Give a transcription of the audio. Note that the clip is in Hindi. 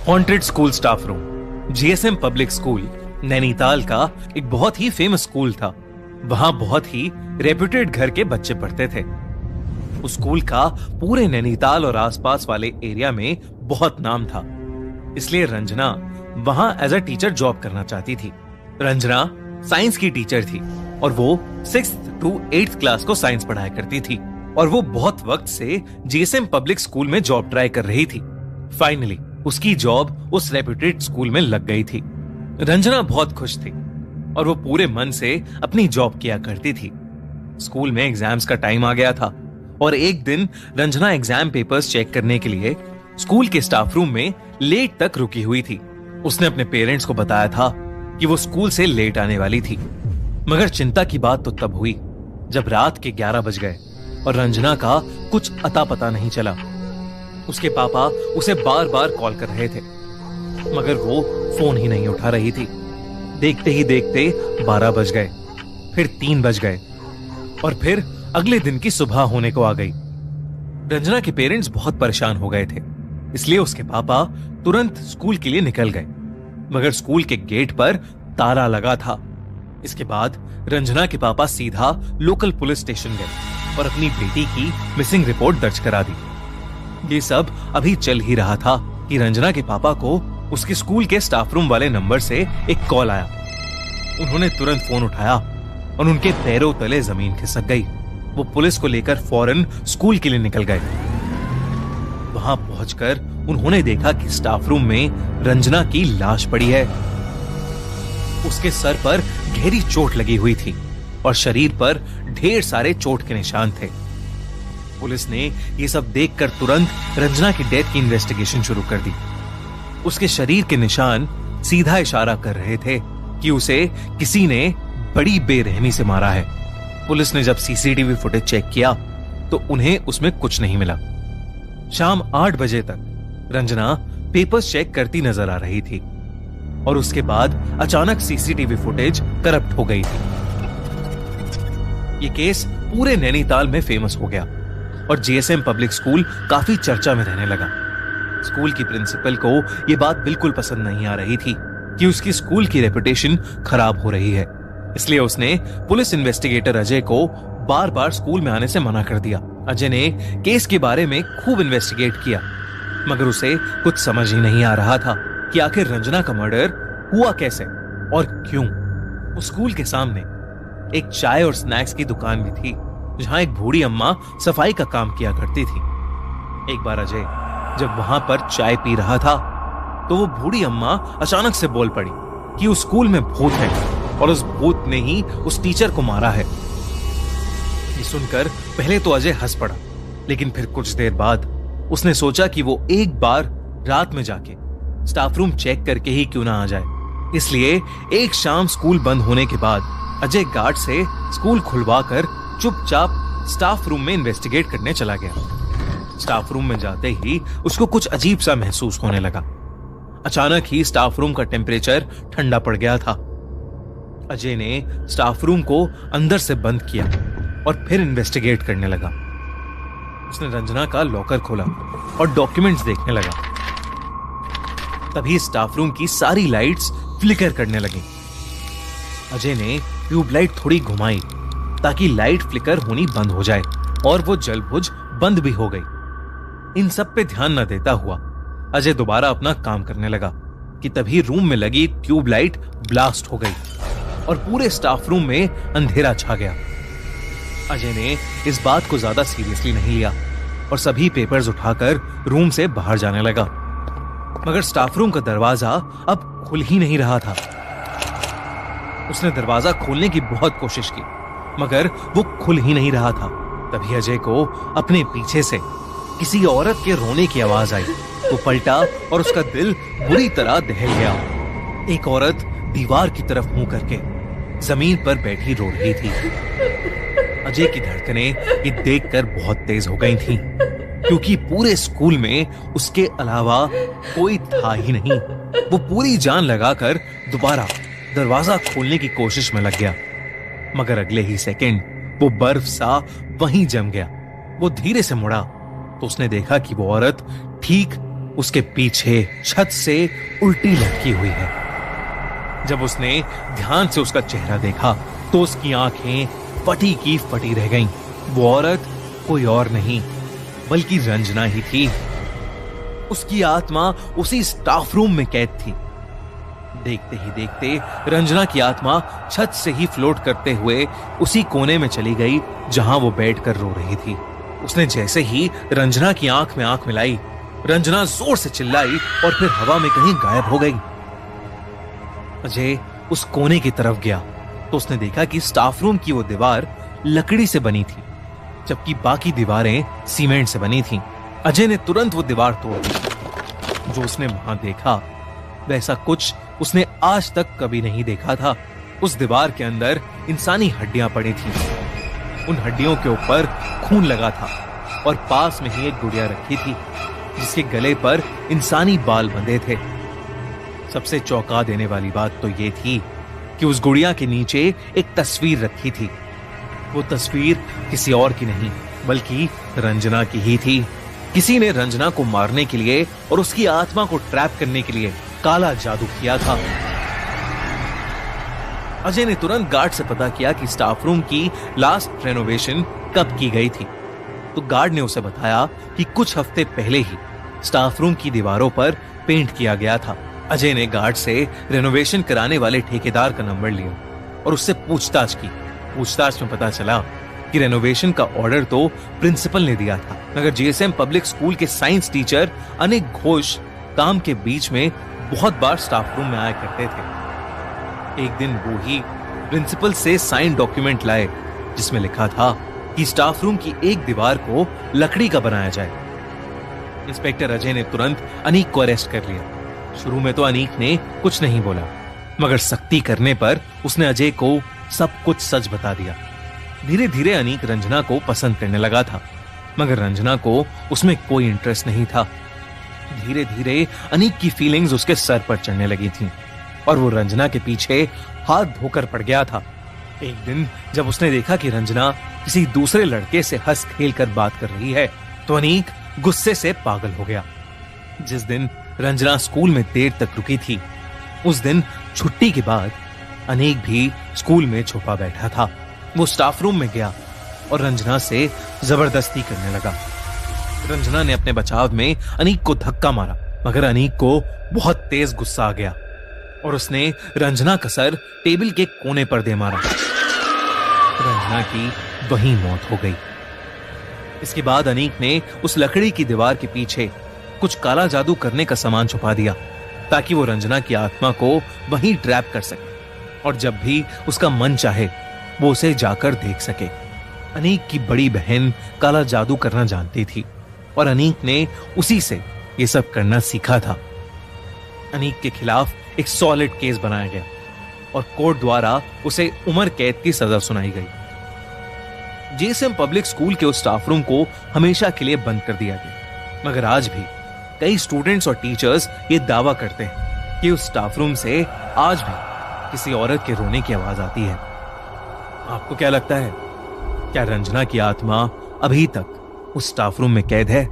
Haunted school staff room. GSM public school Nainital का एक बहुत ही फेमस स्कूल था। वहां बहुत ही रेप्यूटेड घर के बच्चे पढ़ते थे। उस स्कूल का पूरे नैनीताल और आसपास वाले एरिया में बहुत नाम था, इसलिए रंजना वहां एज अ टीचर जॉब करना चाहती थी। रंजना साइंस की टीचर थी और वो 6th to 8th क्लास को साइंस पढ़ाया करती थी और वो बहुत वक्त से जीएसएम पब्लिक स्कूल में जॉब ट्राई कर रही थी। फाइनली उसकी जॉब उस रेप्यूटेड स्कूल में लग गई थी। रंजना बहुत खुश थी और वो पूरे मन से अपनी जॉब किया करती थी। स्कूल में एग्जाम्स का टाइम आ गया था और एक दिन रंजना एग्जाम पेपर्स चेक करने के लिए स्कूल के स्टाफ रूम में लेट तक रुकी हुई थी। उसने अपने पेरेंट्स को बताया था कि वो स्कूल से लेट आने वाली थी, मगर चिंता की बात तो तब हुई जब रात के 11 बज गए और रंजना का कुछ अता पता नहीं चला। उसके पापा उसे बार बार कॉल कर रहे थे, मगर वो फोन ही नहीं उठा रही थी। देखते ही देखते 12 बज गए, फिर 3 बज गए और फिर अगले दिन की सुबह होने को आ गई। रंजना के पेरेंट्स बहुत परेशान हो गए थे, इसलिए उसके पापा तुरंत स्कूल के लिए निकल गए, मगर स्कूल के गेट पर ताला लगा था। इसके बाद रंजना के पापा सीधा लोकल पुलिस स्टेशन गए और अपनी बेटी की मिसिंग रिपोर्ट दर्ज करा दी। ये सब अभी चल ही रहा था कि रंजना के पापा को उसके स्कूल के स्टाफ रूम वाले नंबर से एक कॉल आया। उन्होंने तुरंत फोन उठाया और उनके पैरों तले जमीन खिसक गई। वो पुलिस को लेकर फौरन स्कूल के लिए निकल गए। वहां पहुंचकर उन्होंने देखा कि स्टाफ रूम में रंजना की लाश पड़ी है। उसके सर पर गहरी चोट लगी हुई थी और शरीर पर ढेर सारे चोट के निशान थे। पुलिस ने ये सब देखकर तुरंत रंजना की डेथ की इन्वेस्टिगेशन शुरू कर दी। उसके शरीर के निशान सीधा इशारा कर रहे थे कि उसे किसी ने बड़ी बेरहमी से मारा है। पुलिस ने जब सीसीटीवी फुटेज चेक किया तो उन्हें उसमें कुछ नहीं मिला। शाम 8 बजे तक रंजना पेपर्स चेक करती नजर आ रही थी और उसके बाद अचानक सीसीटीवी फुटेज करप्ट हो गई थी। ये केस पूरे नैनीताल में फेमस हो गया और जीएसएम पब्लिक स्कूल काफी चर्चा में रहने लगा। स्कूल की प्रिंसिपल को यह बात बिल्कुल पसंद नहीं आ रही थी कि उसकी स्कूल की रेपुटेशन खराब हो रही है, इसलिए उसने पुलिस इन्वेस्टिगेटर अजय को बार बार स्कूल में आने से मना कर दिया। अजय ने केस के बारे में खूब इन्वेस्टिगेट किया, मगर उसे कुछ समझ ही नहीं आ रहा था कि आखिर रंजना का मर्डर हुआ कैसे और क्यों। उस स्कूल के सामने एक चाय और स्नैक्स की दुकान भी थी, जहां एक बूढ़ी अम्मा सफाई का काम किया करती थी। एक बार अजय जब वहां पर चाय पी रहा था तो वो बूढ़ी अम्मा अचानक से बोल पड़ी कि उस स्कूल में भूत है और उस भूत ने ही उस टीचर को मारा है। ये सुनकर पहले तो अजय हंस पड़ा, लेकिन फिर कुछ देर बाद उसने सोचा कि वो एक बार रात में जाके स्टाफ रूम चेक करके ही क्यों ना आ जाए। इसलिए एक शाम स्कूल बंद होने के बाद अजय गार्ड से स्कूल खुलवाकर चुपचाप स्टाफ रूम में इन्वेस्टिगेट करने चला गया। स्टाफ रूम में जाते ही उसको कुछ अजीब सा महसूस होने लगा। अचानक ही स्टाफ रूम का टेम्परेचर ठंडा पड़ गया था। अजय ने स्टाफ रूम को अंदर से बंद किया और फिर इन्वेस्टिगेट करने लगा। उसने रंजना का लॉकर खोला और डॉक्यूमेंट्स देखने लगा। तभी स्टाफ रूम की सारी लाइट्स फ्लिकर करने लगी। अजय ने ट्यूबलाइट थोड़ी घुमाई ताकि लाइट फ्लिकर होनी बंद हो जाए और वो जलबुझ बंद भी हो गई। इन सब पे ध्यान न देता हुआ अजय दोबारा अपना काम करने लगा कि तभी रूम में लगी ट्यूबलाइट ब्लास्ट हो गई और पूरे स्टाफ रूम में अंधेरा छा गया। अजय ने इस बात को ज्यादा सीरियसली नहीं लिया और सभी पेपर्स उठाकर रूम से बाहर जाने लगा, मगर स्टाफ रूम का दरवाजा अब खुल ही नहीं रहा था। उसने दरवाजा खोलने की बहुत कोशिश की, मगर वो खुल ही नहीं रहा था। तभी अजय को अपने पीछे से किसी औरत के रोने की आवाज आई। वो पलटा और उसका दिल बुरी तरह दहल गया। एक औरत दीवार की तरफ मुंह करके जमीन पर बैठी रो रही थी। अजय की धड़कनें ये देखकर बहुत तेज हो गई थीं, क्योंकि पूरे स्कूल में उसके अलावा कोई था ही नहीं। वो पूरी जान लगाकर दोबारा दरवाजा खोलने की कोशिश में लग गया, मगर अगले ही सेकंड वो बर्फ सा वहीं जम गया। वो धीरे से मुड़ा तो उसने देखा कि वो औरत ठीक उसके पीछे छत से उल्टी लटकी हुई है। जब उसने ध्यान से उसका चेहरा देखा तो उसकी आंखें फटी की फटी रह गईं। वो औरत कोई और नहीं बल्कि रंजना ही थी। उसकी आत्मा उसी स्टाफ रूम में कैद थी। देखते ही देखते रंजना की आत्मा छत से ही फ्लोट करते हुए उसी कोने में चली गई जहां वो बैठकर रो रही थी। उसने जैसे ही रंजना की आंख में आंख मिलाई, रंजना जोर से चिल्लाई और फिर हवा में कहीं गायब हो गई। अजय उस कोने की तरफ गया तो उसने देखा कि स्टाफ रूम की वो दीवार लकड़ी से बनी थी, जबकि बाकी दीवारें सीमेंट से बनी थीं। अजय ने तुरंत वो दीवार तोड़ दी। जो उसने वहां देखा वैसा कुछ उसने आज तक कभी नहीं देखा था। उस दीवार के अंदर इंसानी हड्डियां पड़ी थीं। उन हड्डियों के ऊपर खून लगा था और पास में ही एक गुड़िया रखी थी जिसके गले पर इंसानी बाल बंधे थे। सबसे चौंका देने वाली बात तो यह थी कि उस गुड़िया के नीचे एक तस्वीर रखी थी। वो तस्वीर किसी और की नहीं बल्कि रंजना की ही थी। किसी ने रंजना को मारने के लिए और उसकी आत्मा को ट्रैप करने के लिए काला जादू किया था। अजय ने तुरंत गार्ड से पता किया कि स्टाफ रूम की लास्ट रेनोवेशन कब की गई थी। तो गार्ड ने उसे बताया कि कुछ हफ्ते पहले ही स्टाफ रूम की दीवारों पर पेंट किया गया था। अजय ने गार्ड से रेनोवेशन कराने वाले ठेकेदार का नंबर लिया और उससे पूछताछ की। पूछताछ में पता चला कि रेनोवेशन का ऑर्डर तो प्रिंसिपल ने दिया था, मगर जीएसएम पब्लिक स्कूल के साइंस टीचर अनिक घोष काम के बीच में बहुत बार स्टाफ रूम में आया करते थे। एक दिन वो ही प्रिंसिपल से साइन डॉक्यूमेंट लाए जिसमें लिखा था कि स्टाफ रूम की एक दीवार को लकड़ी का बनाया जाए। इंस्पेक्टर अजय ने तुरंत अनीक को अरेस्ट कर लिया। शुरू में तो अनीक ने कुछ नहीं बोला, मगर सख्ती करने पर उसने अजय को सब कुछ सच बता दिया। धीरे धीरे अनीक रंजना को पसंद करने लगा था, मगर रंजना को उसमें कोई इंटरेस्ट नहीं था। धीरे धीरे अनीक की फीलिंग्स उसके सर पर चढ़ने लगी थीं और वो रंजना के पीछे हाथ धोकर पड़ गया था। एक दिन जब उसने देखा कि रंजना किसी दूसरे लड़के से हंस खेल कर बात कर रही है तो अनीक गुस्से से पागल हो गया। जिस दिन रंजना स्कूल में देर तक रुकी थी, उस दिन छुट्टी के बाद अनीक भी स्कूल में छुपा बैठा था। वो स्टाफ रूम में गया और रंजना से जबरदस्ती करने लगा। रंजना ने अपने बचाव में अनीक को धक्का मारा, मगर अनीक को बहुत तेज गुस्सा आ गया और उसने रंजना का सर टेबल के कोने पर दे मारा। रंजना की वहीं मौत हो गई। इसके बाद अनीक ने उस लकड़ी की दीवार के पीछे कुछ काला जादू करने का सामान छुपा दिया ताकि वो रंजना की आत्मा को वहीं ट्रैप कर सके और जब भी उसका मन चाहे वो उसे जाकर देख सके। अनीक की बड़ी बहन काला जादू करना जानती थी और अनीक ने उसी से ये सब करना सीखा था। अनीक के खिलाफ एक सॉलिड केस बनाया गया और कोर्ट द्वारा उसे उम्र कैद की सजा सुनाई गई। जीएसएम पब्लिक स्कूल के उस स्टाफ रूम को हमेशा के लिए बंद कर दिया गया, मगर आज भी कई स्टूडेंट्स और टीचर्स ये दावा करते हैं कि उस स्टाफ रूम से आज भी किसी औरत के रोने की आवाज आती है। आपको क्या लगता है, क्या रंजना की आत्मा अभी तक उस स्टाफ रूम में कैद है?